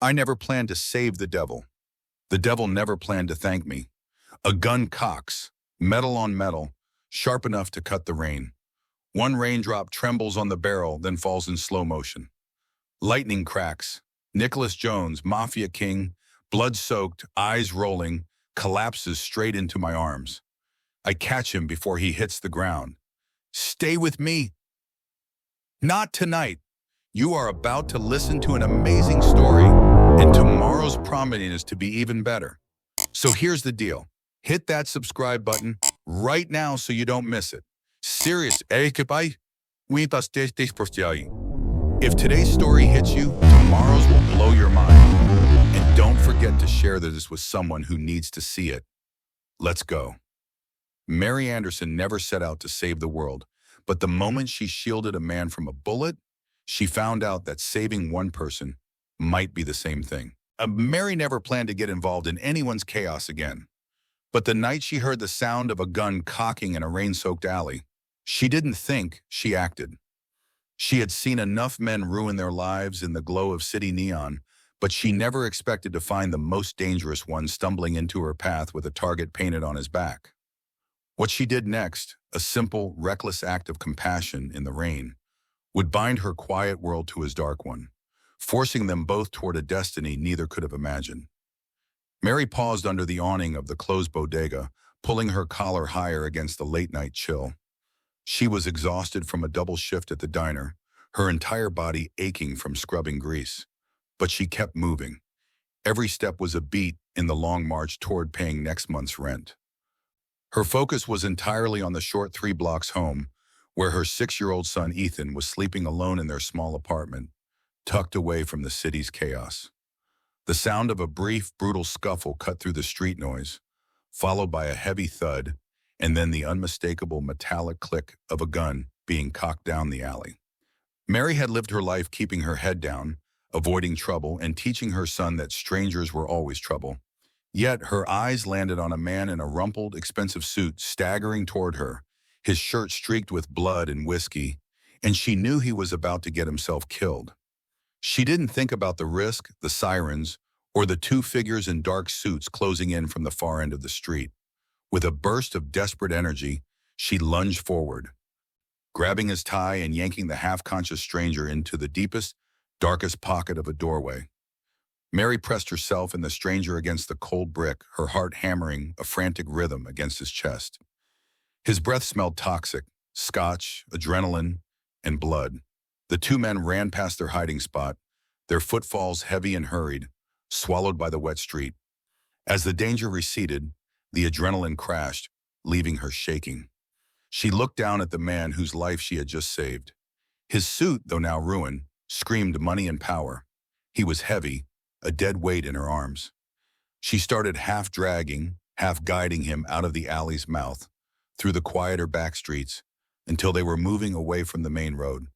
I never planned to save the devil. The devil never planned to thank me. A gun cocks, metal on metal, sharp enough to cut the rain. One raindrop trembles on the barrel, then falls in slow motion. Lightning cracks. Nicholas Jones, Mafia King, blood-soaked, eyes rolling, collapses straight into my arms. I catch him before he hits the ground. Stay with me. Not tonight. You are about to listen to an amazing story, and tomorrow's promising is to be even better. So here's the deal. Hit that subscribe button right now so you don't miss it. Serious. If today's story hits you, tomorrow's will blow your mind. And don't forget to share this with someone who needs to see it. Let's go. Mary Anderson never set out to save the world, but the moment she shielded a man from a bullet, she found out that saving one person might be the same thing. Mary never planned to get involved in anyone's chaos again. But the night she heard the sound of a gun cocking in a rain-soaked alley, she didn't think, she acted. She had seen enough men ruin their lives in the glow of city neon, but she never expected to find the most dangerous one stumbling into her path with a target painted on his back. What she did next, a simple, reckless act of compassion in the rain, would bind her quiet world to his dark one, forcing them both toward a destiny neither could have imagined. Mary paused under the awning of the closed bodega, pulling her collar higher against the late-night chill. She was exhausted from a double shift at the diner, her entire body aching from scrubbing grease. But she kept moving. Every step was a beat in the long march toward paying next month's rent. Her focus was entirely on the short 3 blocks home, where her 6-year-old son Ethan was sleeping alone in their small apartment, tucked away from the city's chaos. The sound of a brief, brutal scuffle cut through the street noise, followed by a heavy thud, and then the unmistakable metallic click of a gun being cocked down the alley. Mary had lived her life keeping her head down, avoiding trouble, and teaching her son that strangers were always trouble. Yet her eyes landed on a man in a rumpled, expensive suit staggering toward her, his shirt streaked with blood and whiskey, and she knew he was about to get himself killed. She didn't think about the risk, the sirens, or the 2 figures in dark suits closing in from the far end of the street. With a burst of desperate energy, she lunged forward, grabbing his tie and yanking the half-conscious stranger into the deepest, darkest pocket of a doorway. Mary pressed herself and the stranger against the cold brick, her heart hammering a frantic rhythm against his chest. His breath smelled toxic, scotch, adrenaline, and blood. The 2 men ran past their hiding spot, their footfalls heavy and hurried, swallowed by the wet street. As the danger receded, the adrenaline crashed, leaving her shaking. She looked down at the man whose life she had just saved. His suit, though now ruined, screamed money and power. He was heavy, a dead weight in her arms. She started half dragging, half guiding him out of the alley's mouth, through the quieter back streets, until they were moving away from the main road.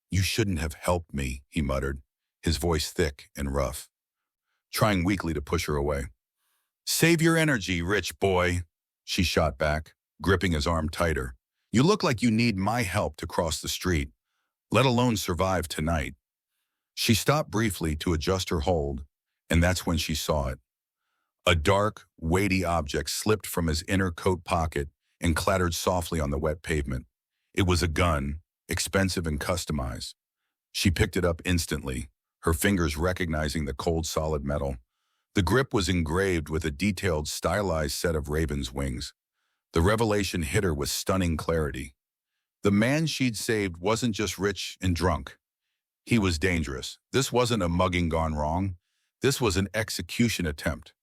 "You shouldn't have helped me," he muttered, his voice thick and rough, trying weakly to push her away. "Save your energy, rich boy," she shot back, gripping his arm tighter. "You look like you need my help to cross the street, let alone survive tonight." She stopped briefly to adjust her hold, and that's when she saw it. A dark, weighty object slipped from his inner coat pocket and clattered softly on the wet pavement. It was a gun, expensive and customized. She picked it up instantly, her fingers recognizing the cold, solid metal. The grip was engraved with a detailed, stylized set of raven's wings. The revelation hit her with stunning clarity. The man she'd saved wasn't just rich and drunk. He was dangerous. This wasn't a mugging gone wrong. This was an execution attempt.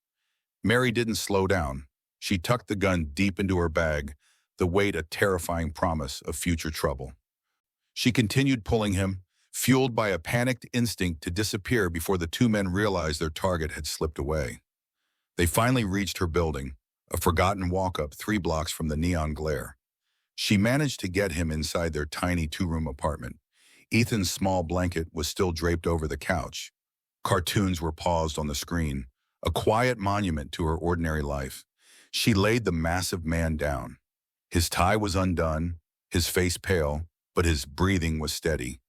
Mary didn't slow down. She tucked the gun deep into her bag, the weight a terrifying promise of future trouble. She continued pulling him, fueled by a panicked instinct to disappear before the 2 men realized their target had slipped away. They finally reached her building, a forgotten walk-up 3 blocks from the neon glare. She managed to get him inside their tiny 2-room apartment. Ethan's small blanket was still draped over the couch. Cartoons were paused on the screen, a quiet monument to her ordinary life. She laid the massive man down. His tie was undone, his face pale, but his breathing was steady.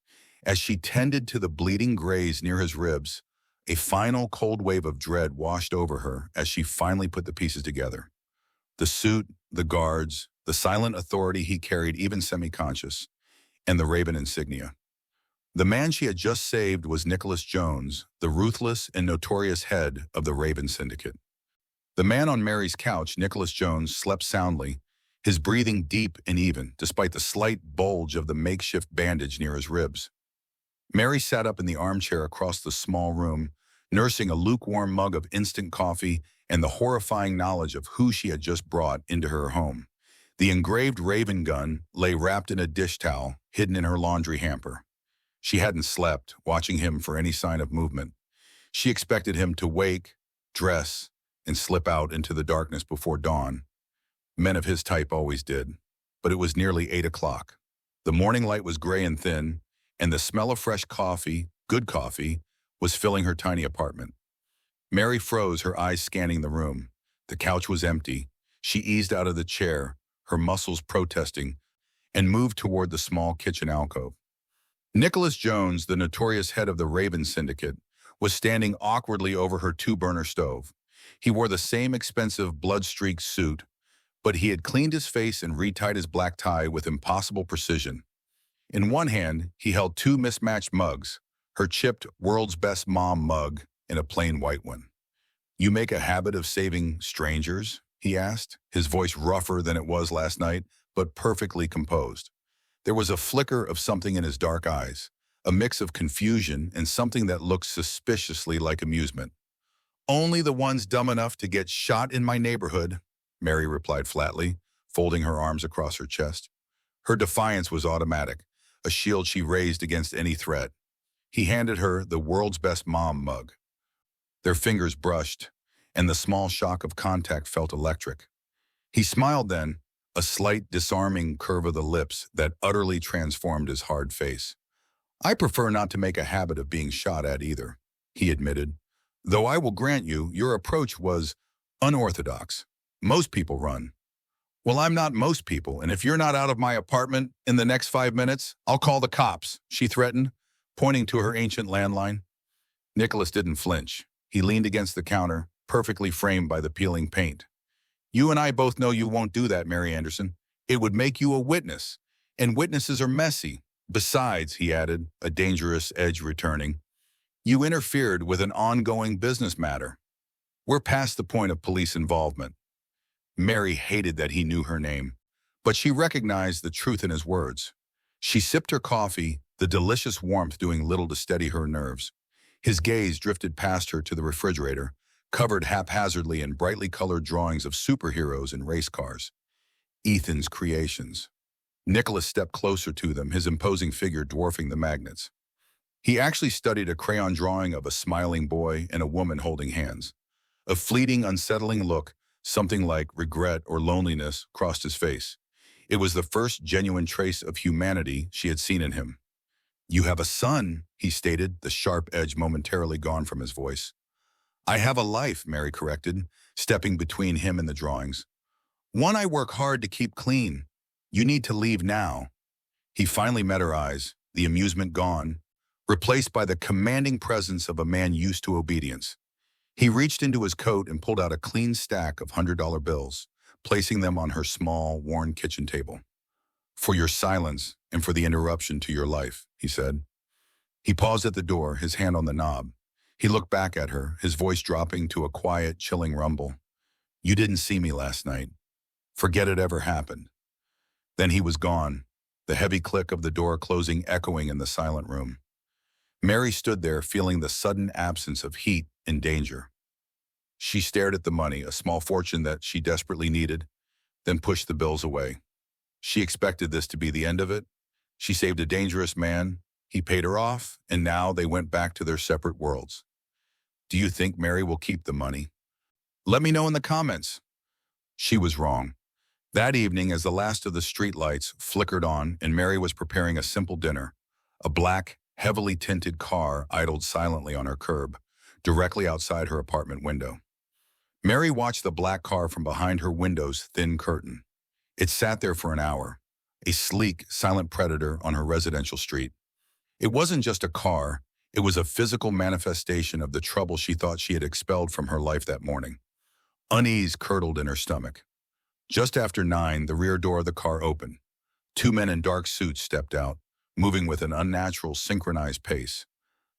As she tended to the bleeding graze near his ribs, A final cold wave of dread washed over her as she finally put the pieces together. The suit, the guards, the silent authority he carried even semi-conscious, and the Raven insignia. The man she had just saved was Nicholas Jones, the ruthless and notorious head of the Raven Syndicate. The man on Mary's couch, Nicholas Jones, slept soundly, his breathing deep and even, despite the slight bulge of the makeshift bandage near his ribs. Mary sat up in the armchair across the small room, nursing a lukewarm mug of instant coffee and the horrifying knowledge of who she had just brought into her home. The engraved Raven gun lay wrapped in a dish towel, hidden in her laundry hamper. She hadn't slept, watching him for any sign of movement. She expected him to wake, dress, and slip out into the darkness before dawn. Men of his type always did. But it was nearly 8 o'clock. The morning light was gray and thin, and the smell of fresh coffee, good coffee, was filling her tiny apartment. Mary froze, her eyes scanning the room. The couch was empty. She eased out of the chair, her muscles protesting, and moved toward the small kitchen alcove. Nicholas Jones, the notorious head of the Raven Syndicate, was standing awkwardly over her two-burner stove. He wore the same expensive blood-streaked suit, but he had cleaned his face and retied his black tie with impossible precision. In one hand, he held two mismatched mugs, her chipped World's Best Mom mug and a plain white one. "You make a habit of saving strangers?" he asked, his voice rougher than it was last night, but perfectly composed. There was a flicker of something in his dark eyes, a mix of confusion and something that looked suspiciously like amusement. "Only the ones dumb enough to get shot in my neighborhood," Mary replied flatly, folding her arms across her chest. Her defiance was automatic, a shield she raised against any threat. He handed her the World's Best Mom mug. Their fingers brushed, and the small shock of contact felt electric. He smiled then, a slight disarming curve of the lips that utterly transformed his hard face. "I prefer not to make a habit of being shot at either," he admitted, "though I will grant you your approach was unorthodox. Most people run." "Well, I'm not most people, and if you're not out of my apartment in the next 5 minutes, I'll call the cops," she threatened, pointing to her ancient landline. Nicholas didn't flinch. He leaned against the counter, perfectly framed by the peeling paint. "You and I both know you won't do that, Mary Anderson. It would make you a witness, and witnesses are messy. Besides," he added, a dangerous edge returning, "you interfered with an ongoing business matter. We're past the point of police involvement." Mary hated that he knew her name, but she recognized the truth in his words. She sipped her coffee, the delicious warmth doing little to steady her nerves. His gaze drifted past her to the refrigerator, covered haphazardly in brightly colored drawings of superheroes and race cars. Ethan's creations. Nicholas stepped closer to them, his imposing figure dwarfing the magnets. He actually studied a crayon drawing of a smiling boy and a woman holding hands. A fleeting, unsettling look, something like regret or loneliness, crossed his face. It was the first genuine trace of humanity she had seen in him. "You have a son," he stated, the sharp edge momentarily gone from his voice. "I have a life," Mary corrected, stepping between him and the drawings. "One I work hard to keep clean. You need to leave now." He finally met her eyes, the amusement gone, replaced by the commanding presence of a man used to obedience. He reached into his coat and pulled out a clean stack of $100 bills, placing them on her small, worn kitchen table. "For your silence and for the interruption to your life," he said. He paused at the door, his hand on the knob. He looked back at her, his voice dropping to a quiet, chilling rumble. "You didn't see me last night. Forget it ever happened." Then he was gone, the heavy click of the door closing echoing in the silent room. Mary stood there, feeling the sudden absence of heat and danger. She stared at the money, a small fortune that she desperately needed, then pushed the bills away. She expected this to be the end of it. She saved a dangerous man, he paid her off, and now they went back to their separate worlds. Do you think Mary will keep the money? Let me know in the comments. She was wrong. That evening, as the last of the street lights flickered on and Mary was preparing a simple dinner, a black, heavily tinted car idled silently on her curb, directly outside her apartment window. Mary watched the black car from behind her window's thin curtain. It sat there for an hour, a sleek, silent predator on her residential street. It wasn't just a car, It was a physical manifestation of the trouble she thought she had expelled from her life that morning. Unease curdled in her stomach. Just after 9, the rear door of the car opened. Two men in dark suits stepped out, moving with an unnatural, synchronized pace.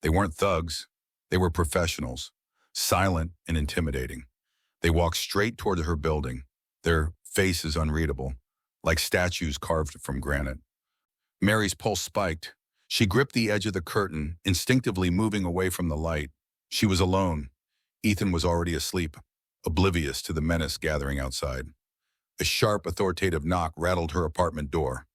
They weren't thugs. They were professionals, silent and intimidating. They walked straight toward her building, their faces unreadable, like statues carved from granite. Mary's pulse spiked. She gripped the edge of the curtain, instinctively moving away from the light. She was alone. Ethan was already asleep, oblivious to the menace gathering outside. A sharp, authoritative knock rattled her apartment door.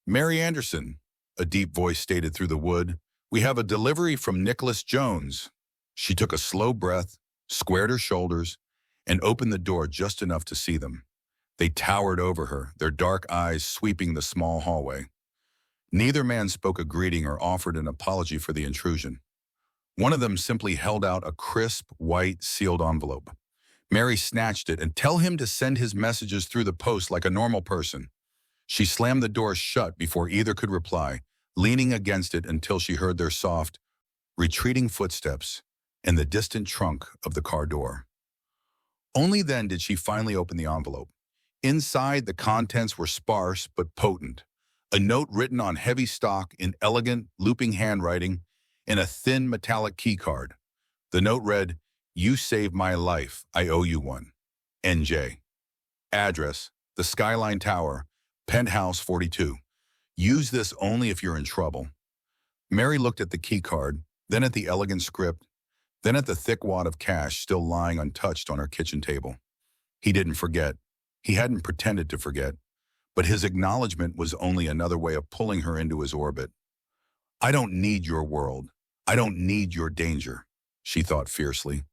"Mary Anderson," a deep voice stated through the wood. "We have a delivery from Nicholas Jones." She took a slow breath, squared her shoulders, and opened the door just enough to see them. They towered over her, their dark eyes sweeping the small hallway. Neither man spoke a greeting or offered an apology for the intrusion. One of them simply held out a crisp, white, sealed envelope. Mary snatched it and "Tell him to send his messages through the post like a normal person." She slammed the door shut before either could reply, leaning against it until she heard their soft, retreating footsteps and the distant trunk of the car door. Only then did she finally open the envelope. Inside, the contents were sparse but potent. A note written on heavy stock in elegant, looping handwriting and a thin metallic keycard. The note read, "You saved my life. I owe you one. NJ." Address, the Skyline Tower, Penthouse 42. Use this only if you're in trouble. Mary looked at the keycard, then at the elegant script, then at the thick wad of cash still lying untouched on her kitchen table. He didn't forget. He hadn't pretended to forget. But his acknowledgement was only another way of pulling her into his orbit. "I don't need your world. I don't need your danger," she thought fiercely.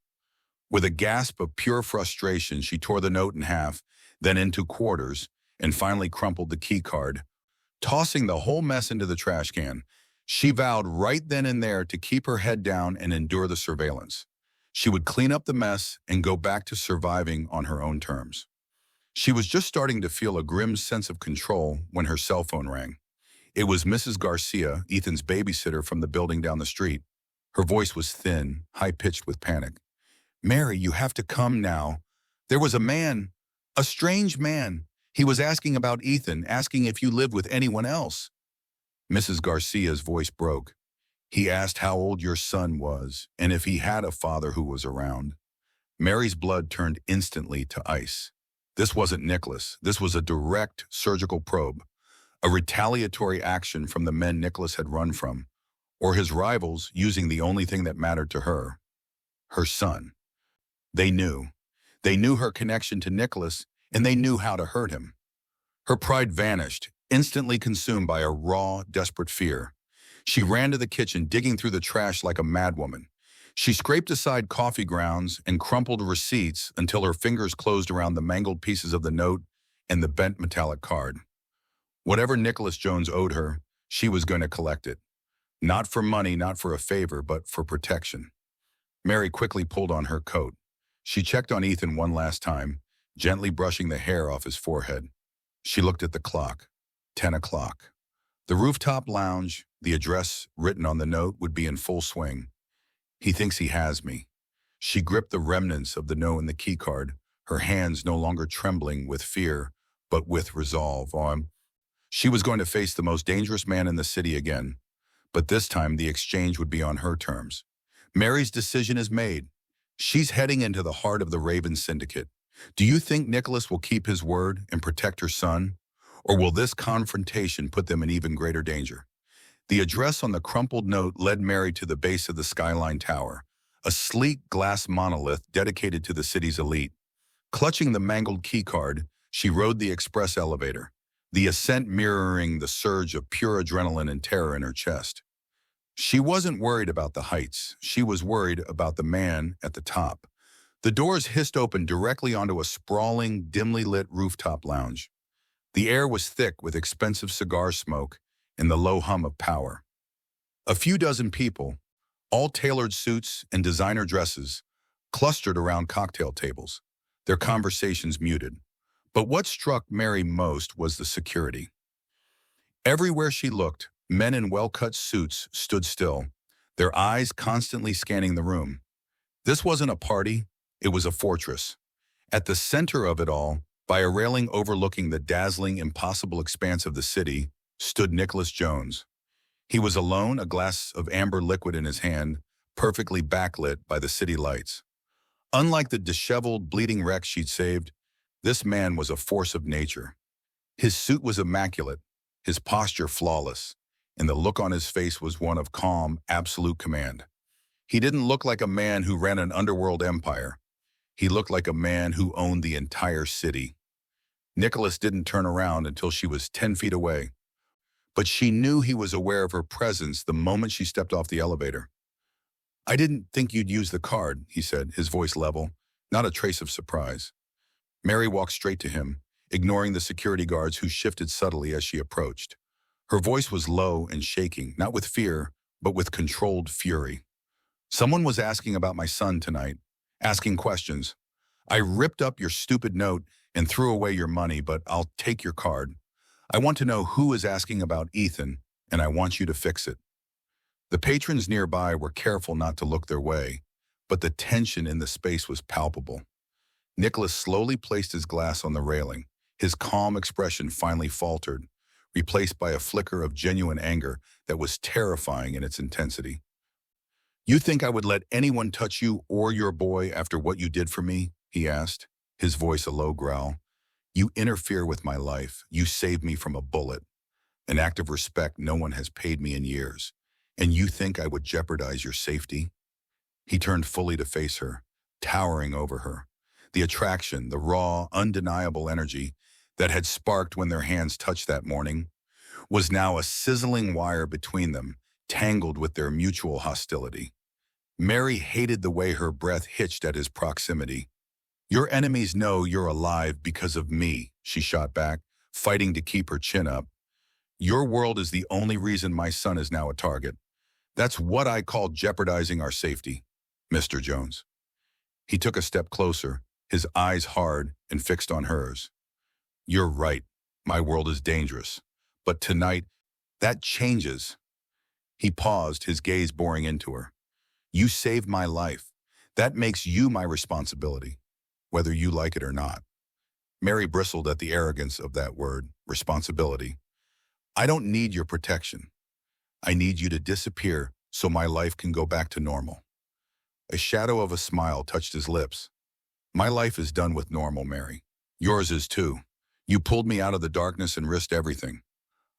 With a gasp of pure frustration, she tore the note in half, then into quarters, and finally crumpled the key card. Tossing the whole mess into the trash can, she vowed right then and there to keep her head down and endure the surveillance. She would clean up the mess and go back to surviving on her own terms. She was just starting to feel a grim sense of control when her cell phone rang. It was Mrs. Garcia, Ethan's babysitter from the building down the street. Her voice was thin, high-pitched with panic. "Mary, you have to come now. There was a strange man. He was asking about Ethan, asking if you lived with anyone else." Mrs. Garcia's voice broke. "He asked how old your son was and if he had a father who was around." Mary's blood turned instantly to ice. This wasn't Nicholas. This was a direct surgical probe, a retaliatory action from the men Nicholas had run from, or his rivals using the only thing that mattered to her, her son. They knew. They knew her connection to Nicholas, and they knew how to hurt him. Her pride vanished, instantly consumed by a raw, desperate fear. She ran to the kitchen, digging through the trash like a madwoman. She scraped aside coffee grounds and crumpled receipts until her fingers closed around the mangled pieces of the note and the bent metallic card. Whatever Nicholas Jones owed her, she was going to collect it. Not for money, not for a favor, but for protection. Mary quickly pulled on her coat. She checked on Ethan one last time, gently brushing the hair off his forehead. She looked at the clock. 10 o'clock. The rooftop lounge, the address written on the note, would be in full swing. He thinks he has me. She gripped the remnants of the note and the keycard, her hands no longer trembling with fear, but with resolve. She was going to face the most dangerous man in the city again, but this time the exchange would be on her terms. Mary's decision is made. She's heading into the heart of the Raven Syndicate. Do you think Nicholas will keep his word and protect her son? Or will this confrontation put them in even greater danger? The address on the crumpled note led Mary to the base of the Skyline Tower, a sleek glass monolith dedicated to the city's elite. Clutching the mangled keycard, she rode the express elevator, the ascent mirroring the surge of pure adrenaline and terror in her chest. She wasn't worried about the heights. She was worried about the man at the top. The doors hissed open directly onto a sprawling, dimly lit rooftop lounge. The air was thick with expensive cigar smoke and the low hum of power. A few dozen people, all tailored suits and designer dresses, clustered around cocktail tables, their conversations muted. But what struck Mary most was the security. Everywhere she looked, men in well-cut suits stood still, their eyes constantly scanning the room. This wasn't a party, it was a fortress. At the center of it all, by a railing overlooking the dazzling, impossible expanse of the city, stood Nicholas Jones. He was alone, a glass of amber liquid in his hand, perfectly backlit by the city lights. Unlike the disheveled, bleeding wreck she'd saved, this man was a force of nature. His suit was immaculate, his posture flawless, and the look on his face was one of calm, absolute command. He didn't look like a man who ran an underworld empire. He looked like a man who owned the entire city. Nicholas didn't turn around until she was 10 feet away, but she knew he was aware of her presence the moment she stepped off the elevator. "I didn't think you'd use the card," he said, his voice level, not a trace of surprise. Mary walked straight to him, ignoring the security guards who shifted subtly as she approached. Her voice was low and shaking, not with fear, but with controlled fury. "Someone was asking about my son tonight, asking questions. I ripped up your stupid note and threw away your money, but I'll take your card. I want to know who is asking about Ethan, and I want you to fix it." The patrons nearby were careful not to look their way, but the tension in the space was palpable. Nicholas slowly placed his glass on the railing. His calm expression finally faltered, replaced by a flicker of genuine anger that was terrifying in its intensity. "You think I would let anyone touch you or your boy after what you did for me?" he asked, his voice a low growl. "You interfere with my life. You saved me from a bullet. An act of respect no one has paid me in years. And you think I would jeopardize your safety?" He turned fully to face her, towering over her. The attraction, the raw, undeniable energy that had sparked when their hands touched that morning, was now a sizzling wire between them, tangled with their mutual hostility. Mary hated the way her breath hitched at his proximity. "Your enemies know you're alive because of me," she shot back, fighting to keep her chin up. "Your world is the only reason my son is now a target. That's what I call jeopardizing our safety, Mr. Jones." He took a step closer, his eyes hard and fixed on hers. "You're right. My world is dangerous. But tonight, that changes." He paused, his gaze boring into her. "You saved my life. That makes you my responsibility, whether you like it or not." Mary bristled at the arrogance of that word, responsibility. "I don't need your protection. I need you to disappear so my life can go back to normal." A shadow of a smile touched his lips. "My life is done with normal, Mary. Yours is too. You pulled me out of the darkness and risked everything.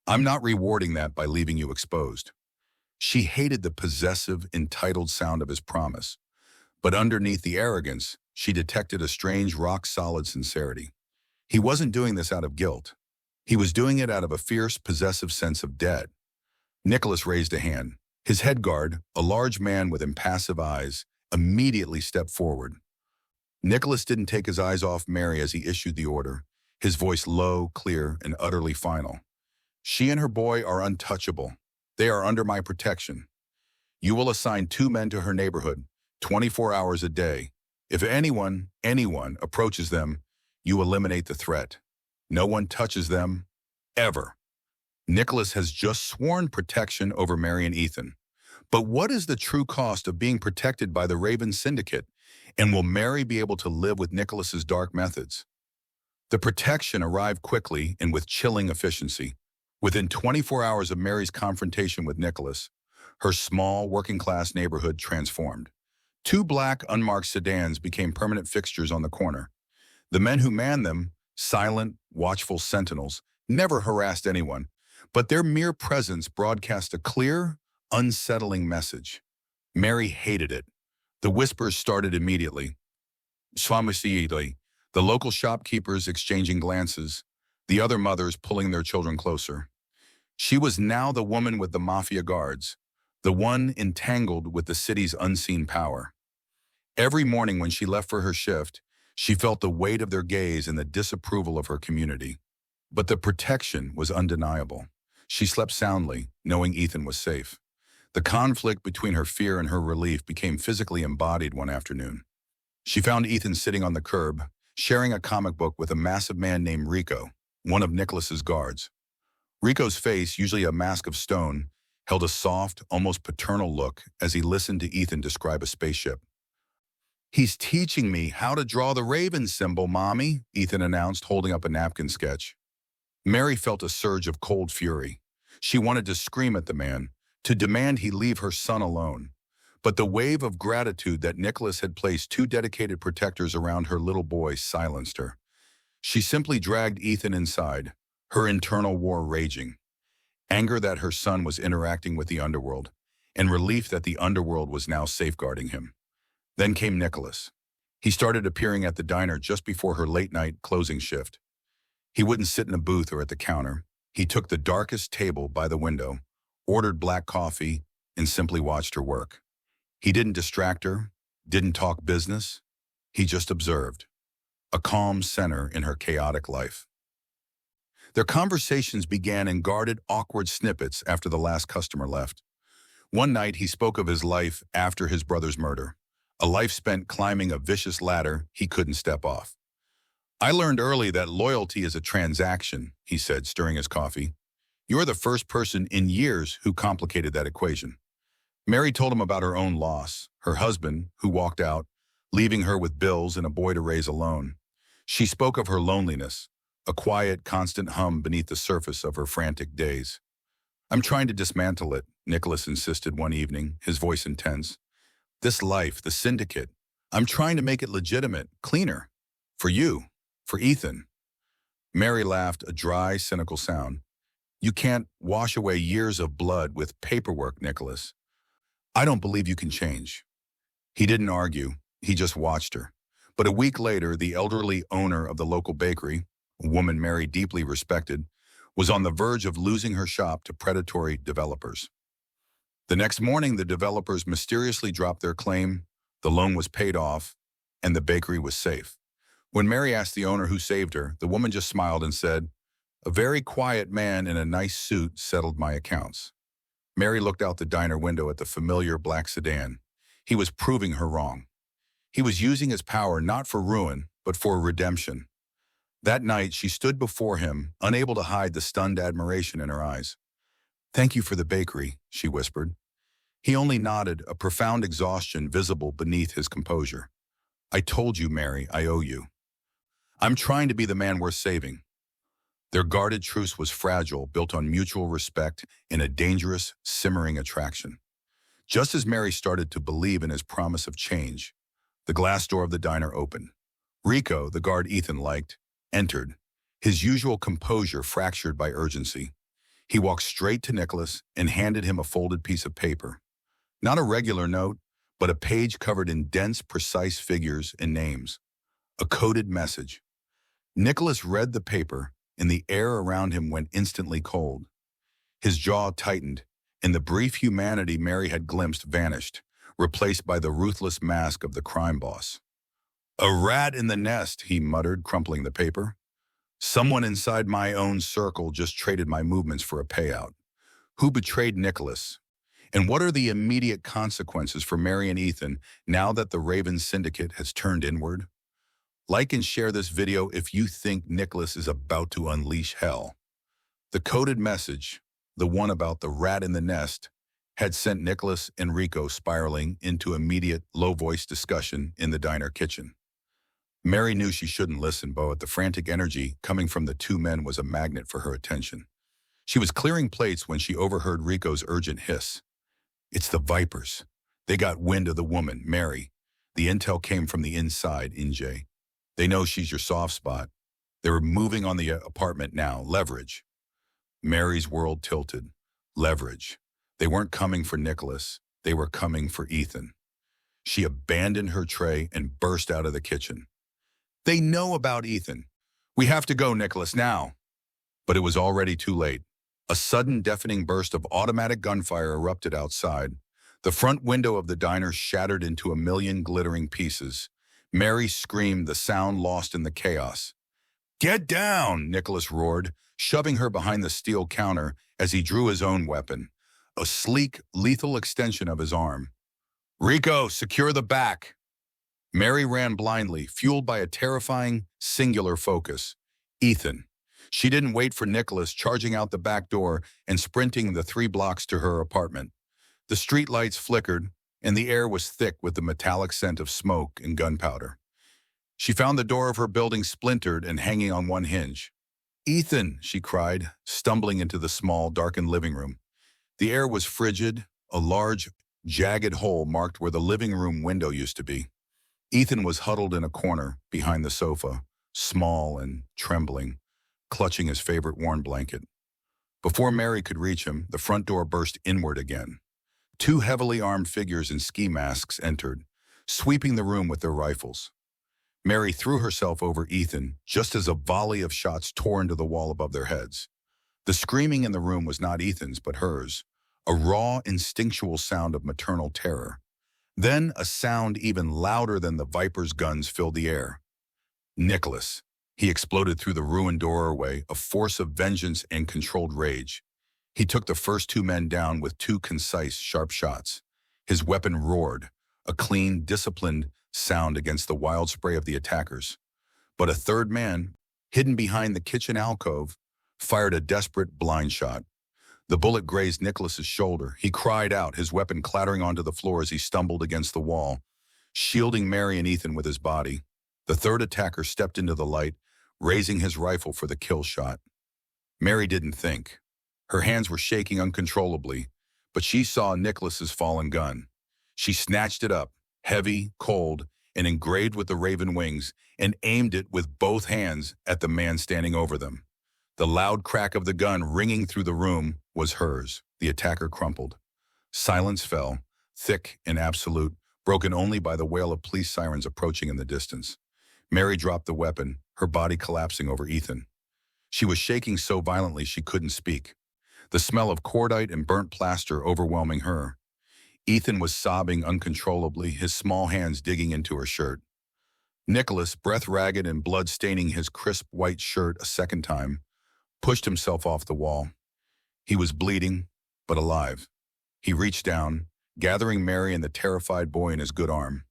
I'm not rewarding that by leaving you exposed." She hated the possessive, entitled sound of his promise, but underneath the arrogance, she detected a strange, rock-solid sincerity. He wasn't doing this out of guilt. He was doing it out of a fierce, possessive sense of debt. Nicholas raised a hand. His head guard, a large man with impassive eyes, immediately stepped forward. Nicholas didn't take his eyes off Mary as he issued the order, his voice low, clear, and utterly final. "She and her boy are untouchable. They are under my protection. You will assign 2 men to her neighborhood, 24 hours a day. If anyone approaches them, you eliminate the threat. No one touches them, ever." Nicholas has just sworn protection over Mary and Ethan. But what is the true cost of being protected by the Raven Syndicate? And will Mary be able to live with Nicholas's dark methods? The protection arrived quickly and with chilling efficiency. Within 24 hours of Mary's confrontation with Nicholas, her small, working-class neighborhood transformed. 2 black, unmarked sedans became permanent fixtures on the corner. The men who manned them, silent, watchful sentinels, never harassed anyone, but their mere presence broadcast a clear, unsettling message. Mary hated it. The whispers started immediately. Swamisiidly, the local shopkeepers exchanging glances, the other mothers pulling their children closer. She was now the woman with the mafia guards, the one entangled with the city's unseen power. Every morning when she left for her shift, she felt the weight of their gaze and the disapproval of her community. But the protection was undeniable. She slept soundly, knowing Ethan was safe. The conflict between her fear and her relief became physically embodied one afternoon. She found Ethan sitting on the curb, sharing a comic book with a massive man named Rico, one of Nicholas's guards. Rico's face, usually a mask of stone, held a soft, almost paternal look as he listened to Ethan describe a spaceship. "He's teaching me how to draw the raven symbol, Mommy," Ethan announced, holding up a napkin sketch. Mary felt a surge of cold fury. She wanted to scream at the man, to demand he leave her son alone. But the wave of gratitude that Nicholas had placed two dedicated protectors around her little boy silenced her. She simply dragged Ethan inside, her internal war raging. Anger that her son was interacting with the underworld, and relief that the underworld was now safeguarding him. Then came Nicholas. He started appearing at the diner just before her late-night closing shift. He wouldn't sit in a booth or at the counter. He took the darkest table by the window, ordered black coffee, and simply watched her work. He didn't distract her, didn't talk business. He just observed, a calm center in her chaotic life. Their conversations began in guarded, awkward snippets after the last customer left. One night, he spoke of his life after his brother's murder, a life spent climbing a vicious ladder he couldn't step off. "I learned early that loyalty is a transaction," he said, stirring his coffee. "You're the first person in years who complicated that equation." Mary told him about her own loss, her husband, who walked out, leaving her with bills and a boy to raise alone. She spoke of her loneliness, a quiet, constant hum beneath the surface of her frantic days. "I'm trying to dismantle it," Nicholas insisted one evening, his voice intense. "This life, the syndicate, I'm trying to make it legitimate, cleaner. For you, for Ethan." Mary laughed, a dry, cynical sound. "You can't wash away years of blood with paperwork, Nicholas. I don't believe you can change." He didn't argue, he just watched her. But a week later, the elderly owner of the local bakery, a woman Mary deeply respected, was on the verge of losing her shop to predatory developers. The next morning, the developers mysteriously dropped their claim, the loan was paid off, and the bakery was safe. When Mary asked the owner who saved her, the woman just smiled and said, "A very quiet man in a nice suit settled my accounts." Mary looked out the diner window at the familiar black sedan. He was proving her wrong. He was using his power not for ruin, but for redemption. That night, she stood before him, unable to hide the stunned admiration in her eyes. "Thank you for the bakery," she whispered. He only nodded, a profound exhaustion visible beneath his composure. "I told you, Mary, I owe you. I'm trying to be the man worth saving." Their guarded truce was fragile, built on mutual respect in a dangerous, simmering attraction. Just as Mary started to believe in his promise of change, the glass door of the diner opened. Rico, the guard Ethan liked, entered, his usual composure fractured by urgency. He walked straight to Nicholas and handed him a folded piece of paper. Not a regular note, but a page covered in dense, precise figures and names. A coded message. Nicholas read the paper, and the air around him went instantly cold. His jaw tightened, and the brief humanity Mary had glimpsed vanished, replaced by the ruthless mask of the crime boss. "A rat in the nest," he muttered, crumpling the paper. "Someone inside my own circle just traded my movements for a payout. Who betrayed Nicholas? And what are the immediate consequences for Mary and Ethan now that the Raven Syndicate has turned inward?" Like and share this video if you think Nicholas is about to unleash hell. The coded message, the one about the rat in the nest, had sent Nicholas and Rico spiraling into immediate, low-voiced discussion in the diner kitchen. Mary knew she shouldn't listen, but the frantic energy coming from the two men was a magnet for her attention. She was clearing plates when she overheard Rico's urgent hiss. "It's the Vipers. They got wind of the woman, Mary. The intel came from the inside, NJ. They know she's your soft spot. They're moving on the apartment now. Leverage." Mary's world tilted. Leverage. They weren't coming for Nicholas. They were coming for Ethan. She abandoned her tray and burst out of the kitchen. "They know about Ethan. We have to go, Nicholas, now." But it was already too late. A sudden, deafening burst of automatic gunfire erupted outside. The front window of the diner shattered into a million glittering pieces. Mary screamed, the sound lost in the chaos. "Get down!" Nicholas roared, shoving her behind the steel counter as he drew his own weapon, a sleek, lethal extension of his arm. "Rico, secure the back." Mary ran blindly, fueled by a terrifying, singular focus. Ethan. She didn't wait for Nicholas, charging out the back door and sprinting the 3 blocks to her apartment. The street lights flickered, and the air was thick with the metallic scent of smoke and gunpowder. She found the door of her building splintered and hanging on one hinge. "Ethan!" she cried, stumbling into the small, darkened living room. The air was frigid, a large, jagged hole marked where the living room window used to be. Ethan was huddled in a corner behind the sofa, small and trembling, clutching his favorite worn blanket. Before Mary could reach him, the front door burst inward again. 2 heavily armed figures in ski masks entered, sweeping the room with their rifles. Mary threw herself over Ethan just as a volley of shots tore into the wall above their heads. The screaming in the room was not Ethan's, but hers, a raw, instinctual sound of maternal terror. Then a sound even louder than the Viper's guns filled the air. Nicholas. He exploded through the ruined doorway, a force of vengeance and controlled rage. He took the first 2 men down with 2 concise, sharp shots. His weapon roared, a clean, disciplined sound against the wild spray of the attackers. But a third man, hidden behind the kitchen alcove, fired a desperate blind shot. The bullet grazed Nicholas's shoulder. He cried out, his weapon clattering onto the floor as he stumbled against the wall, shielding Mary and Ethan with his body. The third attacker stepped into the light, raising his rifle for the kill shot. Mary didn't think. Her hands were shaking uncontrollably, but she saw Nicholas's fallen gun. She snatched it up, heavy, cold, and engraved with the raven wings, and aimed it with both hands at the man standing over them. The loud crack of the gun ringing through the room was hers. The attacker crumpled. Silence fell, thick and absolute, broken only by the wail of police sirens approaching in the distance. Mary dropped the weapon, her body collapsing over Ethan. She was shaking so violently she couldn't speak, the smell of cordite and burnt plaster overwhelming her. Ethan was sobbing uncontrollably, his small hands digging into her shirt. Nicholas, breath ragged and blood staining his crisp white shirt a second time, pushed himself off the wall. He was bleeding, but alive. He reached down, gathering Mary and the terrified boy in his good arm.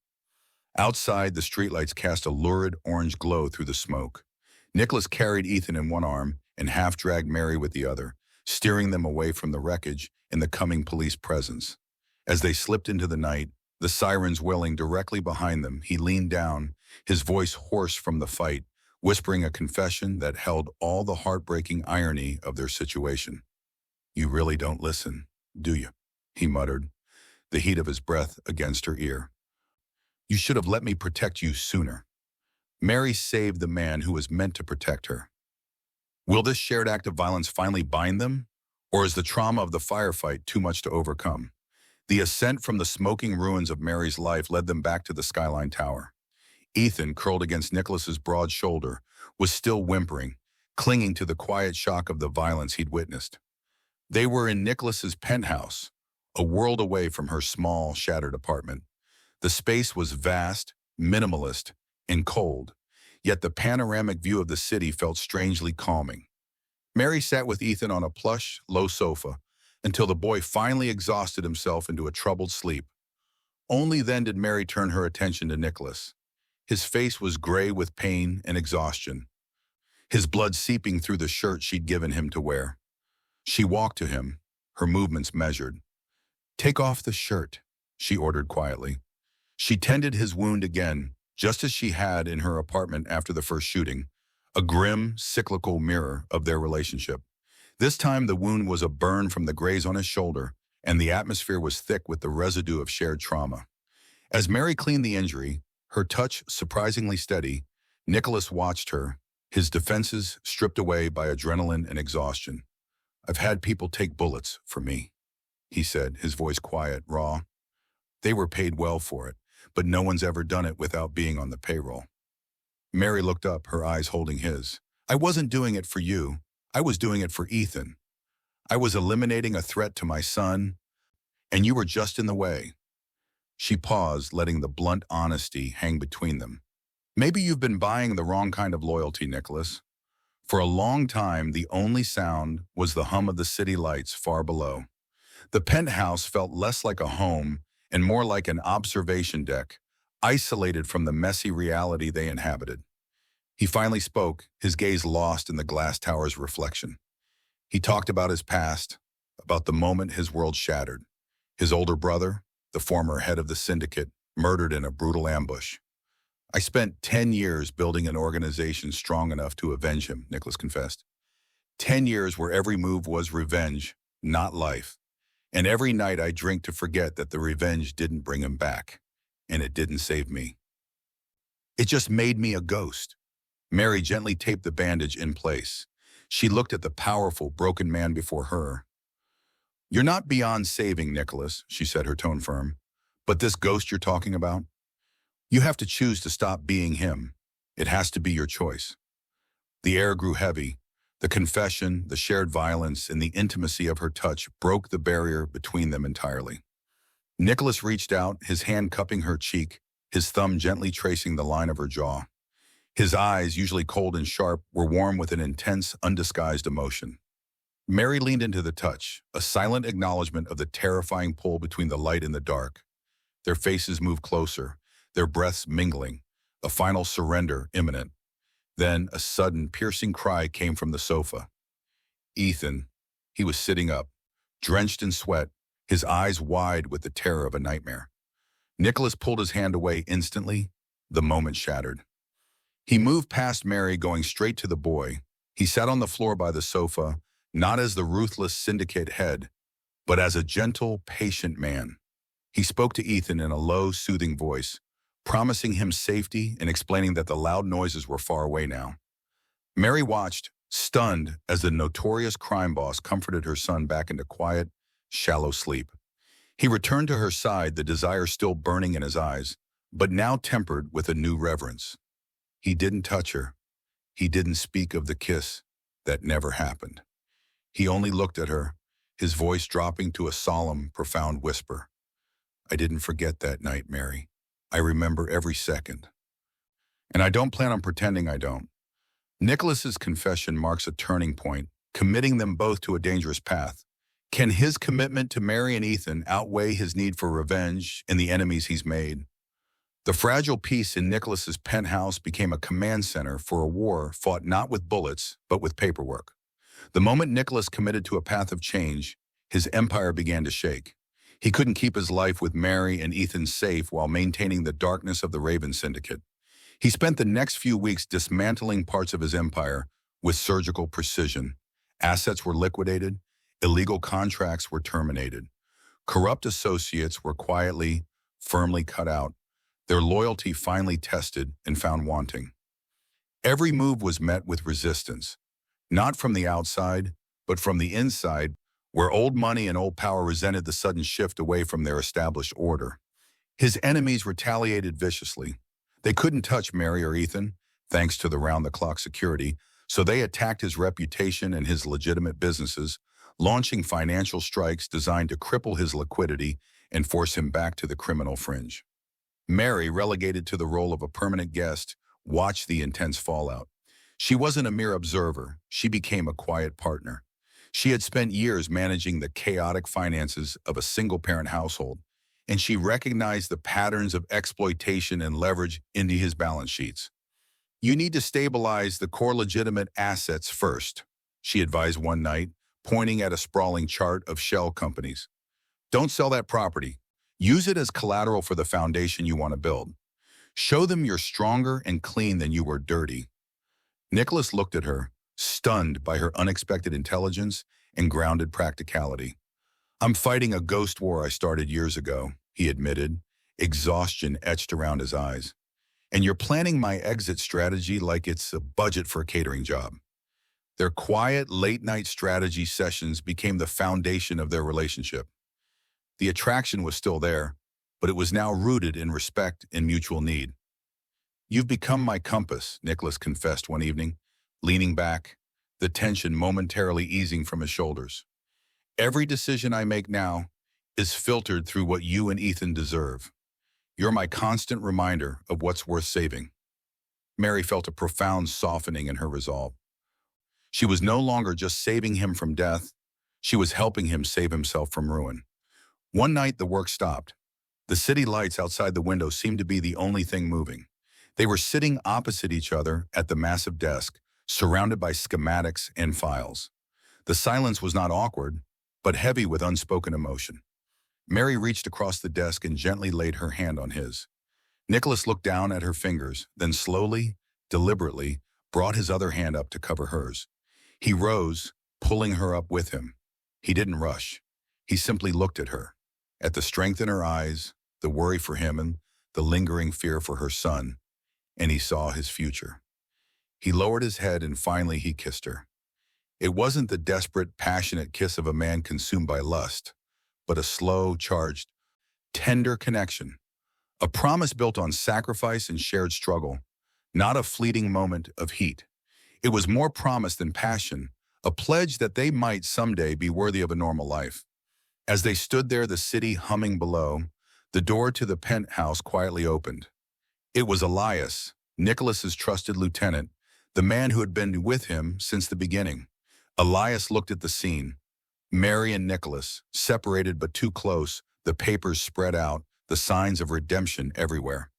Outside, the streetlights cast a lurid orange glow through the smoke. Nicholas carried Ethan in one arm and half-dragged Mary with the other, steering them away from the wreckage and the coming police presence. As they slipped into the night, the sirens wailing directly behind them, he leaned down, his voice hoarse from the fight, whispering a confession that held all the heartbreaking irony of their situation. "You really don't listen, do you?" he muttered, the heat of his breath against her ear. "You should have let me protect you sooner." Mary saved the man who was meant to protect her. Will this shared act of violence finally bind them? Or is the trauma of the firefight too much to overcome? The ascent from the smoking ruins of Mary's life led them back to the Skyline Tower. Ethan, curled against Nicholas's broad shoulder, was still whimpering, clinging to the quiet shock of the violence he'd witnessed. They were in Nicholas's penthouse, a world away from her small, shattered apartment. The space was vast, minimalist, and cold, yet the panoramic view of the city felt strangely calming. Mary sat with Ethan on a plush, low sofa until the boy finally exhausted himself into a troubled sleep. Only then did Mary turn her attention to Nicholas. His face was gray with pain and exhaustion, his blood seeping through the shirt she'd given him to wear. She walked to him, her movements measured. "Take off the shirt," she ordered quietly. She tended his wound again, just as she had in her apartment after the first shooting, a grim, cyclical mirror of their relationship. This time the wound was a burn from the graze on his shoulder, and the atmosphere was thick with the residue of shared trauma. As Mary cleaned the injury, her touch surprisingly steady, Nicholas watched her, his defenses stripped away by adrenaline and exhaustion. "I've had people take bullets for me," he said, his voice quiet, raw. "They were paid well for it, but no one's ever done it without being on the payroll." Mary looked up, her eyes holding his. "I wasn't doing it for you. I was doing it for Ethan. I was eliminating a threat to my son, and you were just in the way." She paused, letting the blunt honesty hang between them. "Maybe you've been buying the wrong kind of loyalty, Nicholas." For a long time, the only sound was the hum of the city lights far below. The penthouse felt less like a home and more like an observation deck, isolated from the messy reality they inhabited. He finally spoke, his gaze lost in the glass tower's reflection. He talked about his past, about the moment his world shattered. His older brother, the former head of the syndicate, murdered in a brutal ambush. I spent 10 years building an organization strong enough to avenge him, Nicholas confessed. 10 years where every move was revenge, not life. And every night I drink to forget that the revenge didn't bring him back, and it didn't save me. It just made me a ghost. Mary gently taped the bandage in place. She looked at the powerful, broken man before her. "You're not beyond saving, Nicholas," she said, her tone firm. "But this ghost you're talking about? You have to choose to stop being him. It has to be your choice." The air grew heavy. The confession, the shared violence, and the intimacy of her touch broke the barrier between them entirely. Nicholas reached out, his hand cupping her cheek, his thumb gently tracing the line of her jaw. His eyes, usually cold and sharp, were warm with an intense, undisguised emotion. Mary leaned into the touch, a silent acknowledgement of the terrifying pull between the light and the dark. Their faces moved closer, their breaths mingling, a final surrender imminent. Then a sudden, piercing cry came from the sofa. Ethan. He was sitting up, drenched in sweat, his eyes wide with the terror of a nightmare. Nicholas pulled his hand away instantly. The moment shattered. He moved past Mary, going straight to the boy. He sat on the floor by the sofa, not as the ruthless syndicate head, but as a gentle, patient man. He spoke to Ethan in a low, soothing voice, promising him safety and explaining that the loud noises were far away now. Mary watched, stunned, as the notorious crime boss comforted her son back into quiet, shallow sleep. He returned to her side, the desire still burning in his eyes, but now tempered with a new reverence. He didn't touch her. He didn't speak of the kiss that never happened. He only looked at her, his voice dropping to a solemn, profound whisper. "I didn't forget that night, Mary. I remember every second. And I don't plan on pretending I don't." Nicholas's confession marks a turning point, committing them both to a dangerous path. Can his commitment to Mary and Ethan outweigh his need for revenge and the enemies he's made? The fragile peace in Nicholas's penthouse became a command center for a war fought not with bullets, but with paperwork. The moment Nicholas committed to a path of change, his empire began to shake. He couldn't keep his life with Mary and Ethan safe while maintaining the darkness of the Raven Syndicate. He spent the next few weeks dismantling parts of his empire with surgical precision. Assets were liquidated, illegal contracts were terminated. Corrupt associates were quietly, firmly cut out, their loyalty finally tested and found wanting. Every move was met with resistance, not from the outside, but from the inside, where old money and old power resented the sudden shift away from their established order. His enemies retaliated viciously. They couldn't touch Mary or Ethan, thanks to the round-the-clock security, so they attacked his reputation and his legitimate businesses, launching financial strikes designed to cripple his liquidity and force him back to the criminal fringe. Mary, relegated to the role of a permanent guest, watched the intense fallout. She wasn't a mere observer, she became a quiet partner. She had spent years managing the chaotic finances of a single-parent household, and she recognized the patterns of exploitation and leverage into his balance sheets. "You need to stabilize the core legitimate assets first," she advised one night, pointing at a sprawling chart of shell companies. "Don't sell that property. Use it as collateral for the foundation you want to build. Show them you're stronger and clean than you were dirty." Nicholas looked at her, stunned by her unexpected intelligence and grounded practicality. "I'm fighting a ghost war I started years ago," he admitted, exhaustion etched around his eyes. "And you're planning my exit strategy like it's a budget for a catering job." Their quiet, late-night strategy sessions became the foundation of their relationship. The attraction was still there, but it was now rooted in respect and mutual need. "You've become my compass," Nicholas confessed one evening, leaning back, the tension momentarily easing from his shoulders. "Every decision I make now is filtered through what you and Ethan deserve. You're my constant reminder of what's worth saving." Mary felt a profound softening in her resolve. She was no longer just saving him from death, she was helping him save himself from ruin. One night the work stopped. The city lights outside the window seemed to be the only thing moving. They were sitting opposite each other at the massive desk, surrounded by schematics and files. The silence was not awkward, but heavy with unspoken emotion. Mary reached across the desk and gently laid her hand on his. Nicholas looked down at her fingers, then slowly, deliberately, brought his other hand up to cover hers. He rose, pulling her up with him. He didn't rush. He simply looked at her, at the strength in her eyes, the worry for him and the lingering fear for her son, and he saw his future. He lowered his head and finally he kissed her. It wasn't the desperate, passionate kiss of a man consumed by lust, but a slow, charged, tender connection. A promise built on sacrifice and shared struggle, not a fleeting moment of heat. It was more promise than passion, a pledge that they might someday be worthy of a normal life. As they stood there, the city humming below, the door to the penthouse quietly opened. It was Elias, Nicholas's trusted lieutenant, the man who had been with him since the beginning. Elias looked at the scene. Mary and Nicholas, separated but too close, the papers spread out, the signs of redemption everywhere.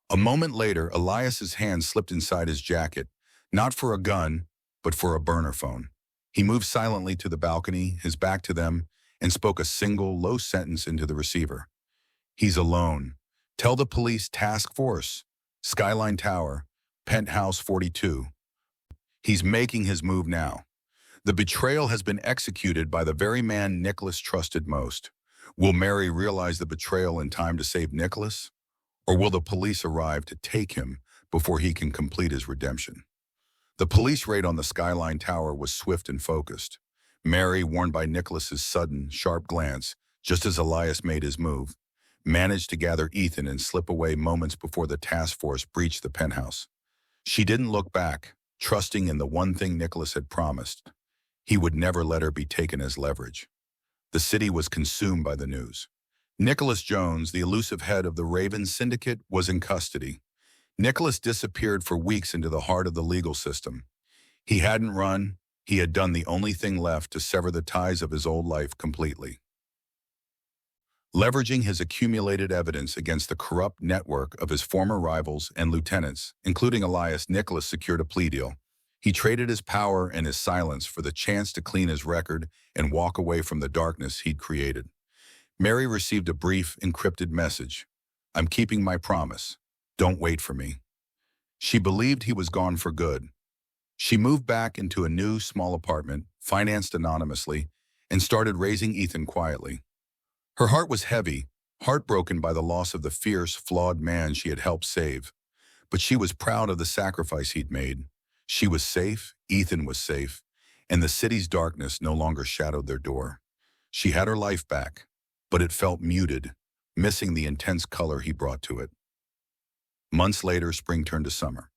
A moment later, Elias's hand slipped inside his jacket, not for a gun, but for a burner phone. He moved silently to the balcony, his back to them, and spoke a single, low sentence into the receiver. He's alone. Tell the police task force. Skyline Tower, Penthouse 42. He's making his move now. The betrayal has been executed by the very man Nicholas trusted most. Will Mary realize the betrayal in time to save Nicholas? Or will the police arrive to take him before he can complete his redemption? The police raid on the Skyline Tower was swift and focused. Mary, warned by Nicholas's sudden, sharp glance, just as Elias made his move, managed to gather Ethan and slip away moments before the task force breached the penthouse. She didn't look back, trusting in the one thing Nicholas had promised. He would never let her be taken as leverage. The city was consumed by the news. Nicholas Jones, the elusive head of the Raven Syndicate, was in custody. Nicholas disappeared for weeks into the heart of the legal system. He hadn't run. He had done the only thing left to sever the ties of his old life completely. Leveraging his accumulated evidence against the corrupt network of his former rivals and lieutenants, including Elias, Nicholas secured a plea deal. He traded his power and his silence for the chance to clean his record and walk away from the darkness he'd created. Mary received a brief, encrypted message. I'm keeping my promise. Don't wait for me. She believed he was gone for good. She moved back into a new, small apartment, financed anonymously, and started raising Ethan quietly. Her heart was heavy, heartbroken by the loss of the fierce, flawed man she had helped save. But she was proud of the sacrifice he'd made. She was safe, Ethan was safe, and the city's darkness no longer shadowed their door. She had her life back, but it felt muted, missing the intense color he brought to it. Months later, spring turned to summer.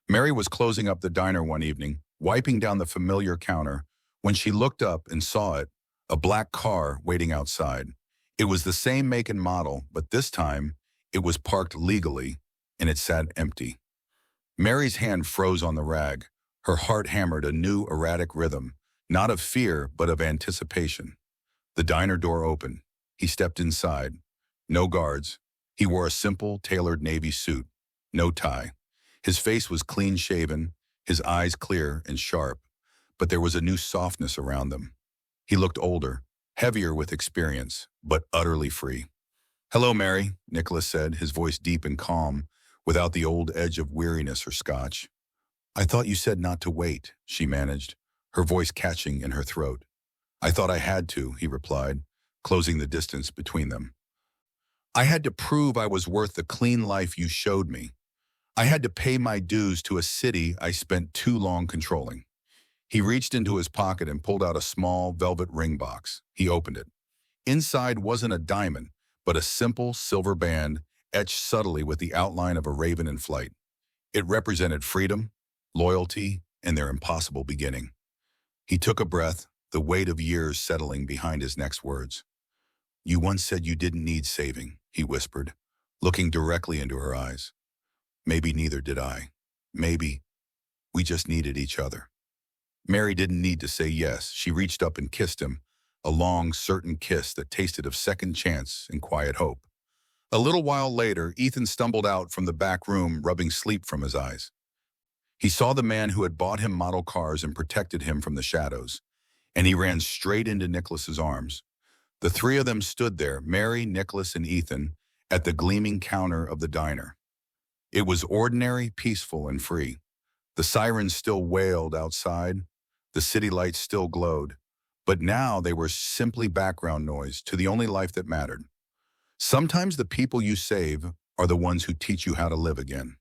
Mary was closing up the diner one evening, wiping down the familiar counter, when she looked up and saw it, a black car waiting outside. It was the same make and model, but this time, it was parked legally, and it sat empty. Mary's hand froze on the rag. Her heart hammered a new erratic rhythm, not of fear, but of anticipation. The diner door opened. He stepped inside. No guards. He wore a simple, tailored navy suit. No tie. His face was clean-shaven, his eyes clear and sharp, but there was a new softness around them. He looked older, heavier with experience, but utterly free. Hello, Mary, Nicholas said, his voice deep and calm, without the old edge of weariness or scotch. I thought you said not to wait, she managed, her voice catching in her throat. I thought I had to, he replied, closing the distance between them. I had to prove I was worth the clean life you showed me. I had to pay my dues to a city I spent too long controlling. He reached into his pocket and pulled out a small velvet ring box. He opened it. Inside wasn't a diamond, but a simple silver band etched subtly with the outline of a raven in flight. It represented freedom, loyalty, and their impossible beginning. He took a breath, the weight of years settling behind his next words. You once said you didn't need saving, he whispered, looking directly into her eyes. Maybe neither did I. Maybe we just needed each other. Mary didn't need to say yes. She reached up and kissed him, a long, certain kiss that tasted of second chance and quiet hope. A little while later, Ethan stumbled out from the back room, rubbing sleep from his eyes. He saw the man who had bought him model cars and protected him from the shadows, and he ran straight into Nicholas's arms. The three of them stood there, Mary, Nicholas, and Ethan, at the gleaming counter of the diner. It was ordinary, peaceful, and free. The sirens still wailed outside. The city lights still glowed. But now they were simply background noise to the only life that mattered. Sometimes the people you save are the ones who teach you how to live again.